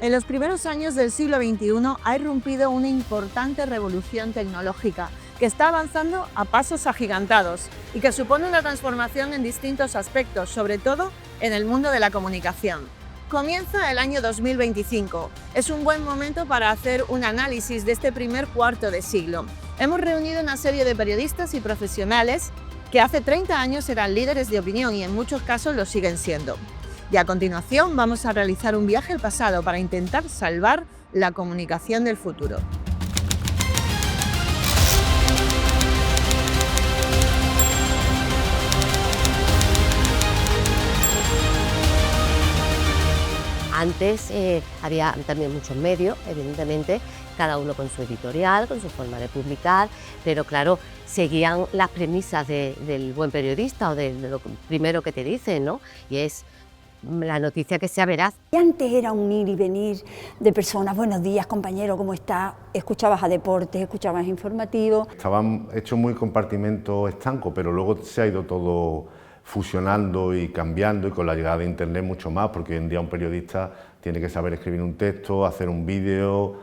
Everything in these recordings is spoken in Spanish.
En los primeros años del siglo XXI ha irrumpido una importante revolución tecnológica que está avanzando a pasos agigantados y que supone una transformación en distintos aspectos, sobre todo en el mundo de la comunicación. Comienza el año 2025. Es un buen momento para hacer un análisis de este primer cuarto de siglo. Hemos reunido una serie de periodistas y profesionales que hace 30 años eran líderes de opinión y en muchos casos lo siguen siendo. Y a continuación vamos a realizar un viaje al pasado para intentar salvar la comunicación del futuro. Antes había también muchos medios, evidentemente, cada uno con su editorial, con su forma de publicar, pero claro, seguían las premisas del buen periodista o de lo primero que te dicen, ¿no? Y es la noticia que sea veraz. Y antes era un ir y venir de personas, buenos días compañero, ¿cómo está? Escuchabas a deportes, escuchabas informativos. Estaban hechos muy compartimentos estancos, pero luego se ha ido todo fusionando y cambiando, y con la llegada de internet mucho más, porque hoy en día un periodista tiene que saber escribir un texto, hacer un vídeo,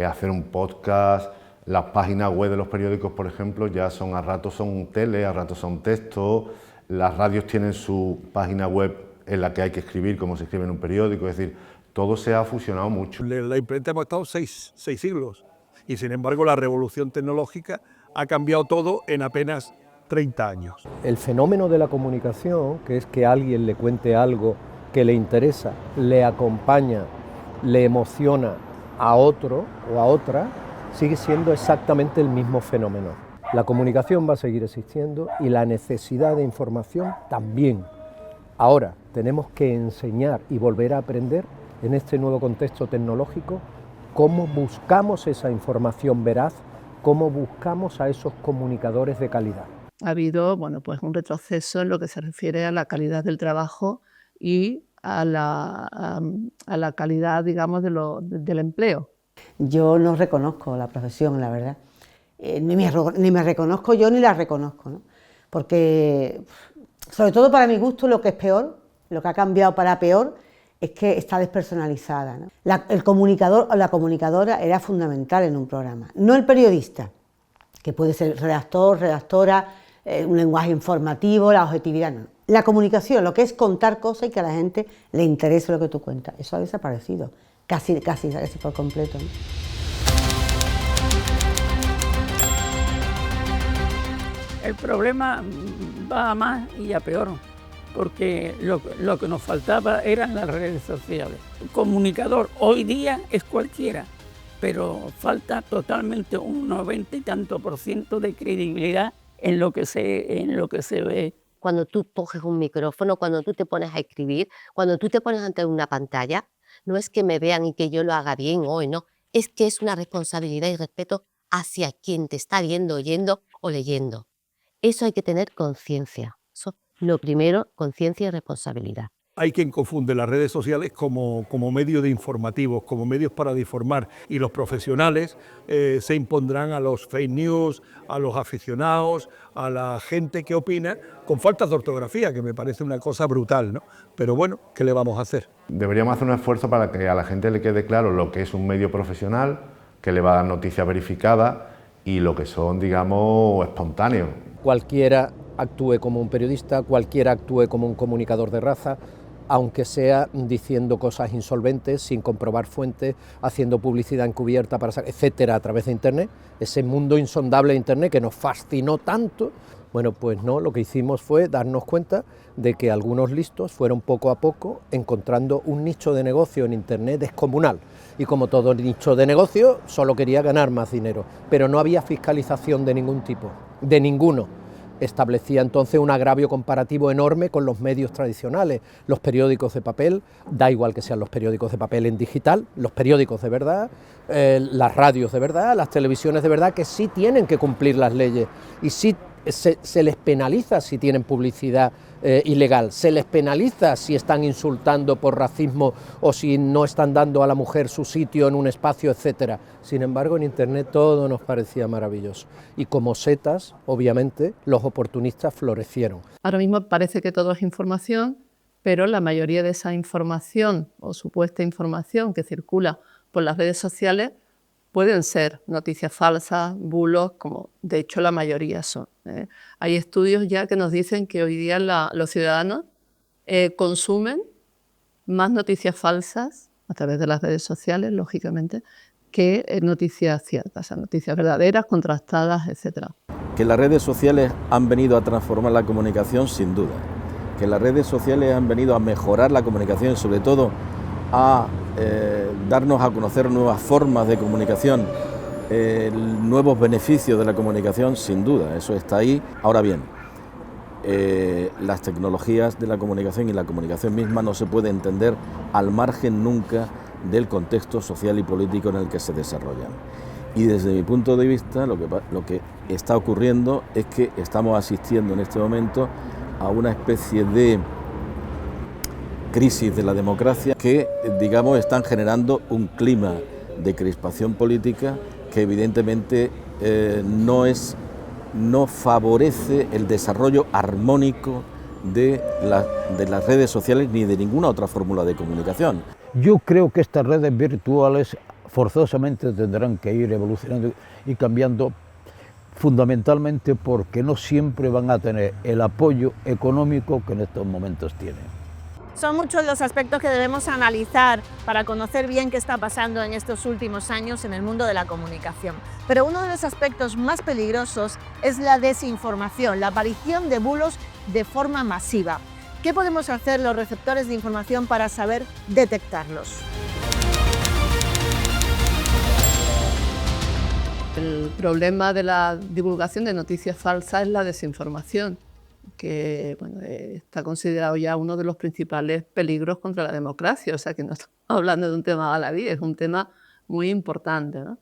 hacer un podcast. Las páginas web de los periódicos, por ejemplo, ya son a ratos son tele, a ratos son texto. Las radios tienen su página web en la que hay que escribir como se escribe en un periódico, es decir, todo se ha fusionado mucho. La imprenta hemos estado seis siglos y sin embargo la revolución tecnológica ha cambiado todo en apenas 30 años. El fenómeno de la comunicación, que es que alguien le cuente algo que le interesa, le acompaña, le emociona a otro o a otra, sigue siendo exactamente el mismo fenómeno. La comunicación va a seguir existiendo y la necesidad de información también. Ahora tenemos que enseñar y volver a aprender en este nuevo contexto tecnológico cómo buscamos esa información veraz, cómo buscamos a esos comunicadores de calidad. Ha habido pues un retroceso en lo que se refiere a la calidad del trabajo y a la calidad, digamos, del empleo. Yo no reconozco la profesión, la verdad. Ni me reconozco yo ni la reconozco, ¿no? Porque, sobre todo para mi gusto, lo que es peor, lo que ha cambiado para peor, es que está despersonalizada, ¿no? El comunicador o la comunicadora era fundamental en un programa, no el periodista, que puede ser redactor, redactora, un lenguaje informativo, la objetividad, no. La comunicación, lo que es contar cosas y que a la gente le interese lo que tú cuentas, eso ha desaparecido, casi por completo, ¿no? El problema va a más y a peor, porque lo que nos faltaba eran las redes sociales. El comunicador hoy día es cualquiera, pero falta totalmente un 90 y tanto % de credibilidad en lo que se ve. Cuando tú coges un micrófono, cuando tú te pones a escribir, cuando tú te pones ante una pantalla, no es que me vean y que yo lo haga bien hoy, no, es que es una responsabilidad y respeto hacia quien te está viendo, oyendo o leyendo. Eso hay que tener conciencia. Eso, lo primero, conciencia y responsabilidad. Hay quien confunde las redes sociales como medios de informativos, como medios para informar, y los profesionales se impondrán a los fake news, a los aficionados, a la gente que opina, con faltas de ortografía, que me parece una cosa brutal, ¿no? Pero bueno, ¿qué le vamos a hacer? Deberíamos hacer un esfuerzo para que a la gente le quede claro lo que es un medio profesional, que le va a dar noticias verificadas, y lo que son, digamos, espontáneos. Cualquiera actúe como un periodista, cualquiera actúe como un comunicador de raza, aunque sea diciendo cosas insolventes, sin comprobar fuentes, haciendo publicidad encubierta, etcétera, a través de Internet, ese mundo insondable de Internet que nos fascinó tanto. Bueno, pues no, lo que hicimos fue darnos cuenta de que algunos listos fueron poco a poco encontrando un nicho de negocio en Internet descomunal. Y como todo nicho de negocio, solo quería ganar más dinero, pero no había fiscalización de ningún tipo, de ninguno. Establecía entonces un agravio comparativo enorme con los medios tradicionales, los periódicos de papel, da igual que sean los periódicos de papel en digital, los periódicos de verdad, las radios de verdad, las televisiones de verdad, que sí tienen que cumplir las leyes y sí se les penaliza si tienen publicidad ilegal, se les penaliza si están insultando por racismo o si no están dando a la mujer su sitio en un espacio, etcétera. Sin embargo, en Internet todo nos parecía maravilloso y como setas, obviamente, los oportunistas florecieron. Ahora mismo parece que todo es información, pero la mayoría de esa información o supuesta información que circula por las redes sociales pueden ser noticias falsas, bulos, como de hecho la mayoría son. Hay estudios ya que nos dicen que hoy día los ciudadanos consumen más noticias falsas a través de las redes sociales, lógicamente, que noticias ciertas, o sea, noticias verdaderas, contrastadas, etc. Que las redes sociales han venido a transformar la comunicación, sin duda. Que las redes sociales han venido a mejorar la comunicación y sobre todo a darnos a conocer nuevas formas de comunicación, nuevos beneficios de la comunicación, sin duda, eso está ahí. Ahora bien, las tecnologías de la comunicación y la comunicación misma no se puede entender al margen nunca del contexto social y político en el que se desarrollan. Y desde mi punto de vista lo que está ocurriendo es que estamos asistiendo en este momento a una especie de crisis de la democracia que, digamos, están generando un clima de crispación política que evidentemente no favorece el desarrollo armónico de las redes sociales ni de ninguna otra fórmula de comunicación. Yo creo que estas redes virtuales forzosamente tendrán que ir evolucionando y cambiando, fundamentalmente porque no siempre van a tener el apoyo económico que en estos momentos tienen. Son muchos los aspectos que debemos analizar para conocer bien qué está pasando en estos últimos años en el mundo de la comunicación. Pero uno de los aspectos más peligrosos es la desinformación, la aparición de bulos de forma masiva. ¿Qué podemos hacer los receptores de información para saber detectarlos? El problema de la divulgación de noticias falsas es la desinformación, que bueno, está considerado ya uno de los principales peligros contra la democracia, o sea que no estamos hablando de un tema baladí, es un tema muy importante, ¿no?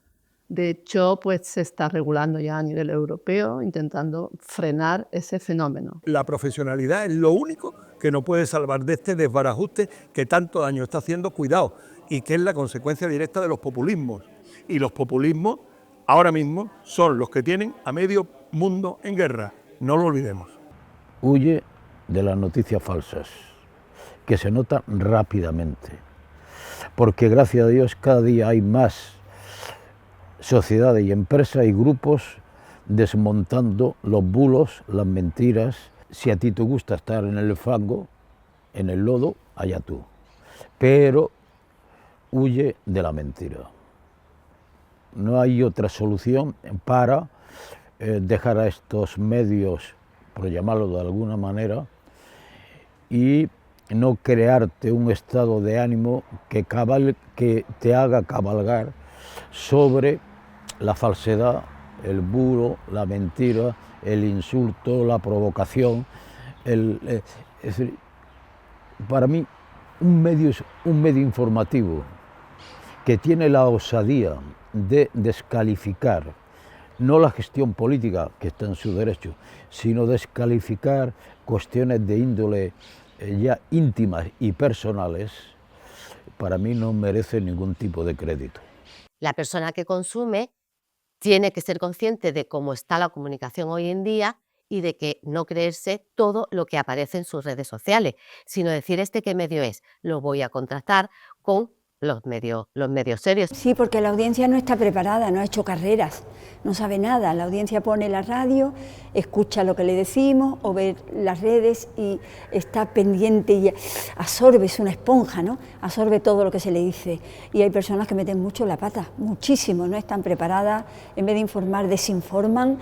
De hecho, pues se está regulando ya a nivel europeo, intentando frenar ese fenómeno. La profesionalidad es lo único que nos puede salvar de este desbarajuste que tanto daño está haciendo, cuidado, y que es la consecuencia directa de los populismos. Y los populismos ahora mismo son los que tienen a medio mundo en guerra, no lo olvidemos. Huye de las noticias falsas, que se notan rápidamente, porque gracias a Dios cada día hay más sociedades y empresas y grupos desmontando los bulos, las mentiras. Si a ti te gusta estar en el fango, en el lodo, allá tú, pero huye de la mentira. No hay otra solución para dejar a estos medios, por llamarlo de alguna manera, y no crearte un estado de ánimo que te haga cabalgar sobre la falsedad, el bulo, la mentira, el insulto, la provocación. Es decir, para mí un medio es un medio informativo que tiene la osadía de descalificar no la gestión política, que está en su derecho, sino descalificar cuestiones de índole ya íntimas y personales, para mí no merece ningún tipo de crédito. La persona que consume tiene que ser consciente de cómo está la comunicación hoy en día y de que no creerse todo lo que aparece en sus redes sociales, sino decir qué medio es, lo voy a contrastar con los medios serios. Sí, porque la audiencia no está preparada, no ha hecho carreras, no sabe nada. La audiencia pone la radio, escucha lo que le decimos o ve las redes y está pendiente y absorbe, es una esponja, ¿no? Absorbe todo lo que se le dice. Y hay personas que meten mucho la pata, muchísimo, no están preparadas, en vez de informar, desinforman.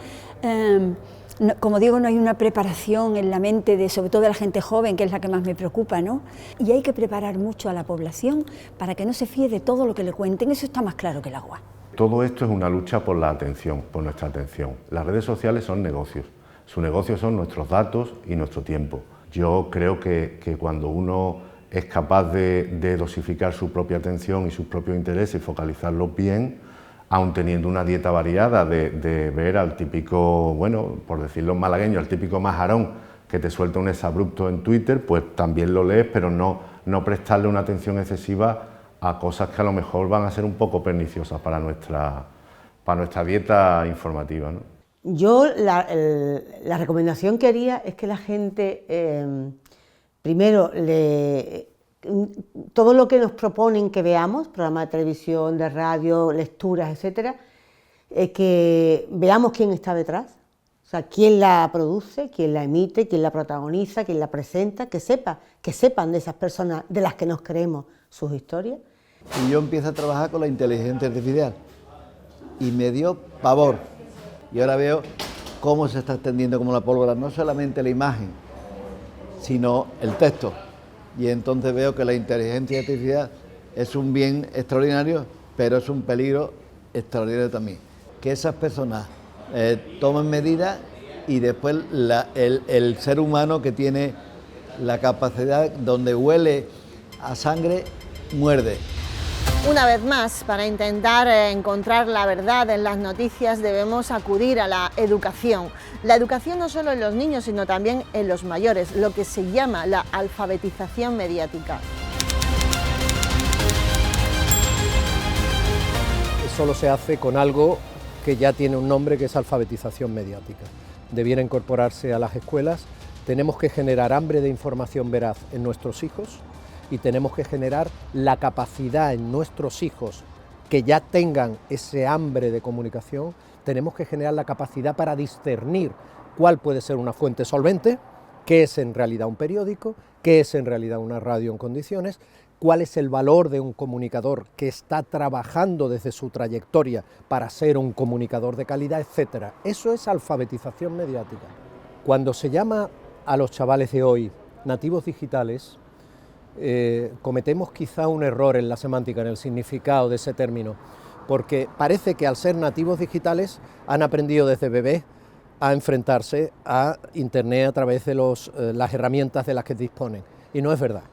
No, como digo, no hay una preparación en la mente de, sobre todo de la gente joven, que es la que más me preocupa, ¿no? Y hay que preparar mucho a la población para que no se fíe de todo lo que le cuenten, eso está más claro que el agua. Todo esto es una lucha por la atención, por nuestra atención. Las redes sociales son negocios, su negocio son nuestros datos y nuestro tiempo. Yo creo que cuando uno es capaz de dosificar su propia atención y sus propios intereses y focalizarlos bien, aun teniendo una dieta variada de ver al típico, bueno, por decirlo en malagueño, al típico majarón que te suelta un exabrupto en Twitter, pues también lo lees, pero no prestarle una atención excesiva a cosas que a lo mejor van a ser un poco perniciosas para nuestra dieta informativa, ¿no? Yo la recomendación que haría es que la gente primero, todo lo que nos proponen que veamos, programas de televisión, de radio, lecturas, etcétera, que veamos quién está detrás, o sea, quién la produce, quién la emite, quién la protagoniza, quién la presenta, que sepan de esas personas de las que nos creemos sus historias. Y yo empiezo a trabajar con la inteligencia artificial y me dio pavor. Y ahora veo cómo se está extendiendo como la pólvora, no solamente la imagen, sino el texto. Y entonces veo que la inteligencia artificial es un bien extraordinario, pero es un peligro extraordinario también. Que esas personas tomen medidas y después el ser humano que tiene la capacidad, donde huele a sangre, muerde. Una vez más, para intentar encontrar la verdad en las noticias debemos acudir a la educación. La educación no solo en los niños, sino también en los mayores, lo que se llama la alfabetización mediática. Solo se hace con algo que ya tiene un nombre, que es alfabetización mediática. Debiera incorporarse a las escuelas. Tenemos que generar hambre de información veraz en nuestros hijos y tenemos que generar la capacidad en nuestros hijos que ya tengan ese hambre de comunicación. Tenemos que generar la capacidad para discernir cuál puede ser una fuente solvente, qué es en realidad un periódico, qué es en realidad una radio en condiciones, cuál es el valor de un comunicador que está trabajando desde su trayectoria para ser un comunicador de calidad, etc. Eso es alfabetización mediática. Cuando se llama a los chavales de hoy nativos digitales, cometemos quizá un error en la semántica, en el significado de ese término, porque parece que al ser nativos digitales han aprendido desde bebés a enfrentarse a Internet a través de las herramientas de las que disponen, y no es verdad.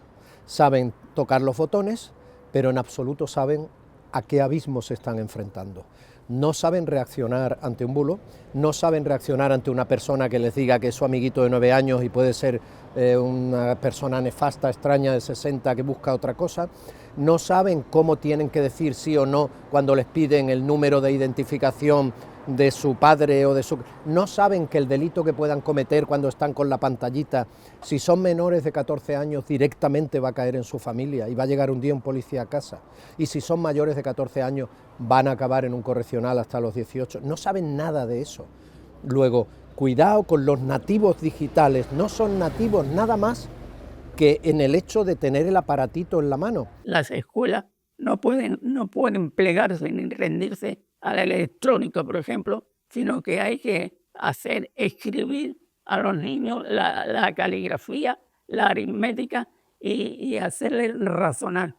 Saben tocar los botones, pero en absoluto saben a qué abismo se están enfrentando. No saben reaccionar ante un bulo, no saben reaccionar ante una persona que les diga que es su amiguito de 9 años y puede ser una persona nefasta, extraña de 60 que busca otra cosa. No saben cómo tienen que decir sí o no cuando les piden el número de identificación de su padre o de su... No saben que el delito que puedan cometer cuando están con la pantallita, si son menores de 14 años, directamente va a caer en su familia y va a llegar un día un policía a casa. Y si son mayores de 14 años, van a acabar en un correccional hasta los 18. No saben nada de eso. Luego, cuidado con los nativos digitales. No son nativos nada más que en el hecho de tener el aparatito en la mano. Las escuelas no pueden plegarse ni rendirse al electrónico, por ejemplo, sino que hay que escribir a los niños la caligrafía, la aritmética y hacerles razonar,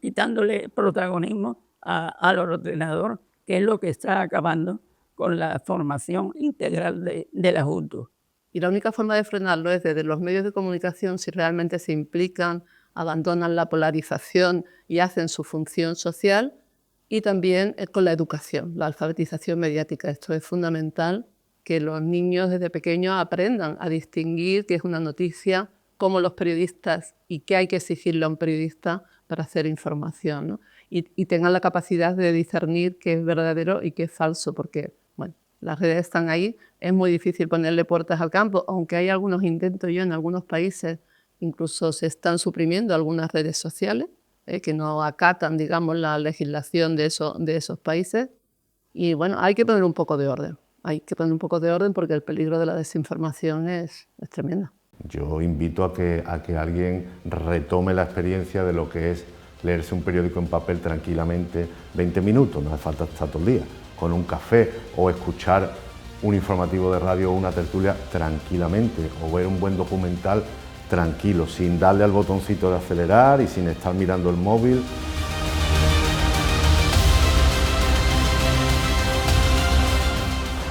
quitándole protagonismo al ordenador, que es lo que está acabando con la formación integral del adulto. Y la única forma de frenarlo es desde los medios de comunicación, si realmente se implican, abandonan la polarización y hacen su función social, y también con la educación, la alfabetización mediática. Esto es fundamental, que los niños desde pequeños aprendan a distinguir qué es una noticia, cómo los periodistas y qué hay que exigirle a un periodista para hacer información, ¿no? Y tengan la capacidad de discernir qué es verdadero y qué es falso, porque bueno, las redes están ahí, es muy difícil ponerle puertas al campo, aunque hay algunos intentos en algunos países, incluso se están suprimiendo algunas redes sociales, que no acatan, digamos, la legislación de esos países. Y bueno, hay que poner un poco de orden. Hay que poner un poco de orden porque el peligro de la desinformación es tremendo. Yo invito a que alguien retome la experiencia de lo que es leerse un periódico en papel tranquilamente 20 minutos, no hace falta estar todo el día, con un café, o escuchar un informativo de radio o una tertulia tranquilamente, o ver un buen documental tranquilo, sin darle al botoncito de acelerar y sin estar mirando el móvil.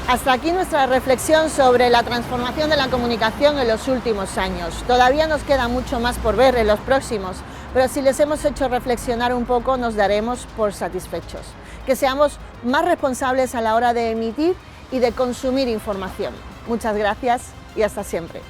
Hasta aquí nuestra reflexión sobre la transformación de la comunicación en los últimos años. Todavía nos queda mucho más por ver en los próximos, pero si les hemos hecho reflexionar un poco, nos daremos por satisfechos. Que seamos más responsables a la hora de emitir y de consumir información. Muchas gracias y hasta siempre.